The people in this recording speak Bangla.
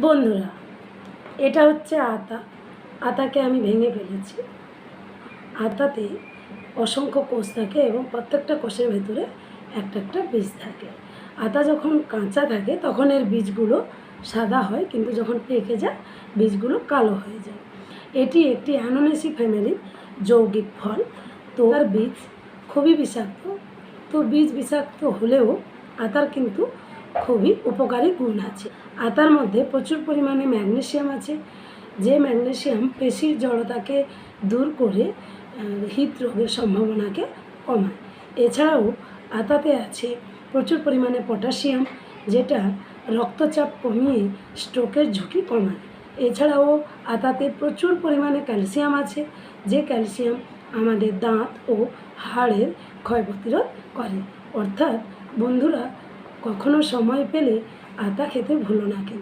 বন্ধুরা, এটা হচ্ছে আতা। আতাকে আমি ভেঙে ফেলেছি। আতাতে অসংখ্য কোষ থাকে এবং প্রত্যেকটা কোষের ভেতরে একটা একটা বীজ থাকে। আতা যখন কাঁচা থাকে তখন এর বীজগুলো সাদা হয়, কিন্তু যখন পেকে যায় বীজগুলো কালো হয়ে যায়। এটি একটি অ্যানোনেসি ফ্যামিলির যৌগিক ফল। তো তার বীজ খুবই বিষাক্ত। তো বীজ বিষাক্ত হলেও আতার কিন্তু খুবই উপকারী গুণ আছে। আতার মধ্যে প্রচুর পরিমাণে ম্যাগনেসিয়াম আছে, যে ম্যাগনেসিয়াম পেশির জড়তাকে দূর করে হৃদরোগের সম্ভাবনাকে কমায়। এছাড়াও আতাতে আছে প্রচুর পরিমাণে পটাশিয়াম, যেটা রক্তচাপ কমিয়ে স্ট্রোকের ঝুঁকি কমায়। এছাড়াও আতাতে প্রচুর পরিমাণে ক্যালসিয়াম আছে, যে ক্যালসিয়াম আমাদের দাঁত ও হাড়ের ক্ষয় প্রতিরোধ করে। অর্থাৎ বন্ধুরা, কখনো সময় পেলে আতা খেতে ভুলো না কিন্তু।